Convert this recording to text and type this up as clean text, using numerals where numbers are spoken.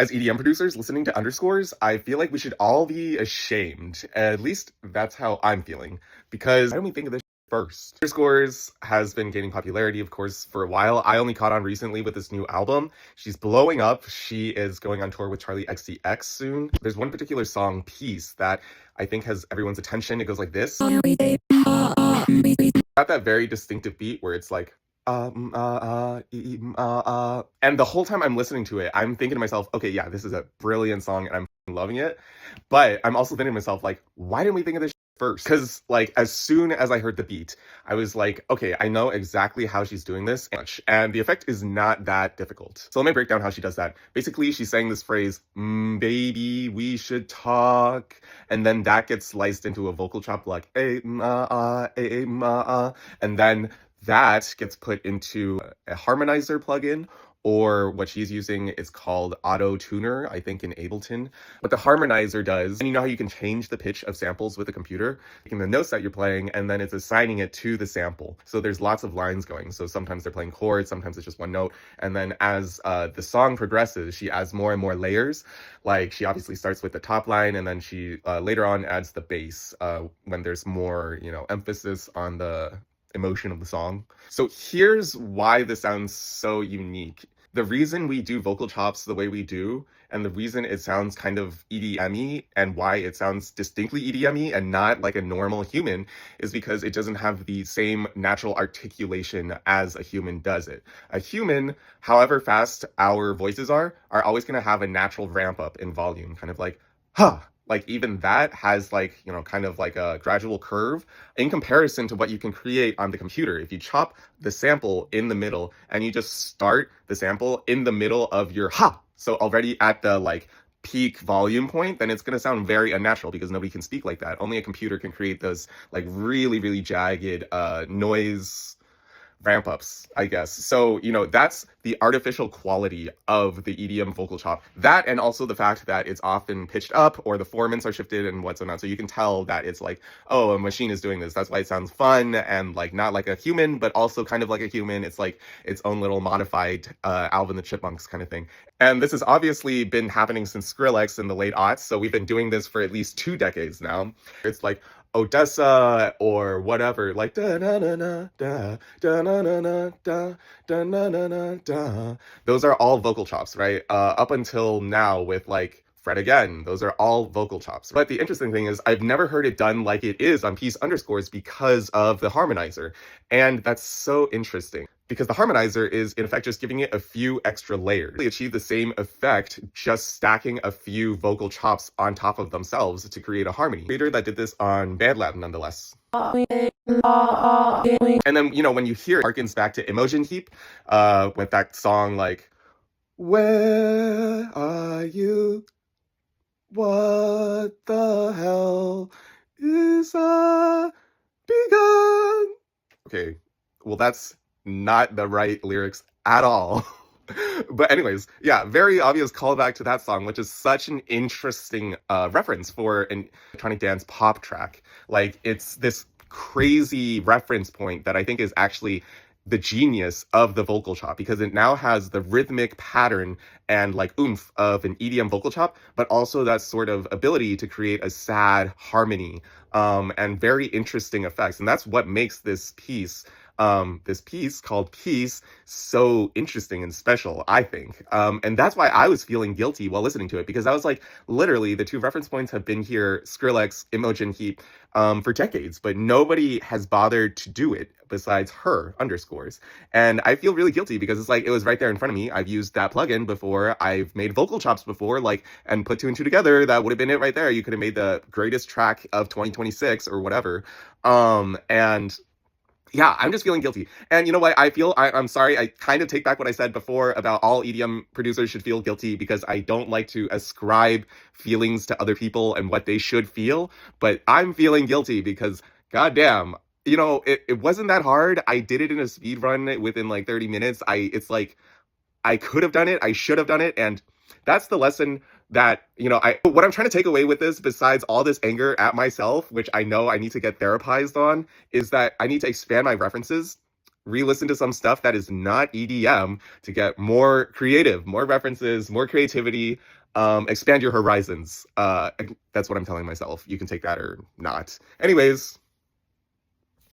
As EDM producers listening to underscores, I feel like we should all be ashamed. At least that's how I'm feeling. Because why don't we think of this first? Underscores has been gaining popularity, of course, for a while. I only caught on recently with this new album. She's blowing up. She is going on tour with Charlie XCX soon. There's one particular song, Peace, that I think has everyone's attention. It goes like this. Got that very distinctive beat where it's like, and the whole time I'm listening to it, I'm thinking to myself, okay, yeah, this is a brilliant song and I'm loving it. But I'm also thinking to myself, like, why didn't we think of this first? Because, like, as soon as I heard the beat, I was like, okay, I know exactly how she's doing this. And the effect is not that difficult. So let me break down how she does that. Basically, she's saying this phrase, baby, we should talk. And then that gets sliced into a vocal chop like, and then that gets put into a harmonizer plugin, or what she's using is called Auto Tuner, I think in Ableton. What the harmonizer does, and you know how you can change the pitch of samples with a computer, taking the notes that you're playing, and then it's assigning it to the sample. So there's lots of lines going. So sometimes they're playing chords, sometimes it's just one note. And then as the song progresses, she adds more and more layers. Like she obviously starts with the top line, and then she later on adds the bass when there's more, emphasis on the emotion of the song. So here's why this sounds so unique. The reason we do vocal chops the way we do, and the reason it sounds kind of EDM-y, and why it sounds distinctly EDM-y and not like a normal human, is because it doesn't have the same natural articulation as a human does it. A human, however fast our voices are always going to have a natural ramp up in volume, kind of like, huh. Like even that has like, kind of like a gradual curve in comparison to what you can create on the computer. If you chop the sample in the middle and you just start the sample in the middle of your ha, so already at the like peak volume point, then it's going to sound very unnatural because nobody can speak like that. Only a computer can create those like really, really jagged noise ramp ups, I guess. So, that's the artificial quality of the EDM vocal chop. That, and also the fact that it's often pitched up or the formants are shifted and whatnot. So you can tell that it's like, oh, a machine is doing this. That's why it sounds fun and like not like a human, but also kind of like a human. It's like its own little modified Alvin the Chipmunks kind of thing. And this has obviously been happening since Skrillex in the late aughts. So we've been doing this for at least 2 decades now. It's like, Odessa or whatever, like da na na na da da na na na da da na na na da. Those are all vocal chops, right? Up until now with like Fret Again, those are all vocal chops. But the interesting thing is I've never heard it done like it is on Peace Underscores because of the harmonizer. And that's so interesting. Because the harmonizer is, in effect, just giving it a few extra layers. They achieve the same effect, just stacking a few vocal chops on top of themselves to create a harmony. Creator that did this on Bad Lab, nonetheless. And then, when you hear it, harkens back to Emotion Heap with that song like, where are you? What the hell is begun? Okay, well, that's not the right lyrics at all. But anyways, yeah, very obvious callback to that song, which is such an interesting reference for an electronic dance pop track. Like, it's this crazy reference point that I think is actually the genius of the vocal chop, because it now has the rhythmic pattern and like oomph of an EDM vocal chop, but also that sort of ability to create a sad harmony and very interesting effects. And that's what makes this piece called Peace so interesting and special, I think. And that's why I was feeling guilty while listening to it, because I was like, literally, the 2 reference points have been here, Skrillex, Imogen Heap, for decades, but nobody has bothered to do it besides her, Underscores. And I feel really guilty because it's like, it was right there in front of me. I've used that plugin before. I've made vocal chops before, like, and put 2 and 2 together. That would have been it right there. You could have made the greatest track of 2026 or whatever. And yeah, I'm just feeling guilty. And you know what? I'm sorry. I kind of take back what I said before about all EDM producers should feel guilty, because I don't like to ascribe feelings to other people and what they should feel. But I'm feeling guilty because, goddamn, it wasn't that hard. I did it in a speed run within like 30 minutes. It's like, I could have done it. I should have done it. And that's the lesson that, what I'm trying to take away with this, besides all this anger at myself, which I know I need to get therapized on, is that I need to expand my references, re-listen to some stuff that is not EDM to get more creative, more references, more creativity, expand your horizons. That's what I'm telling myself. You can take that or not. Anyways,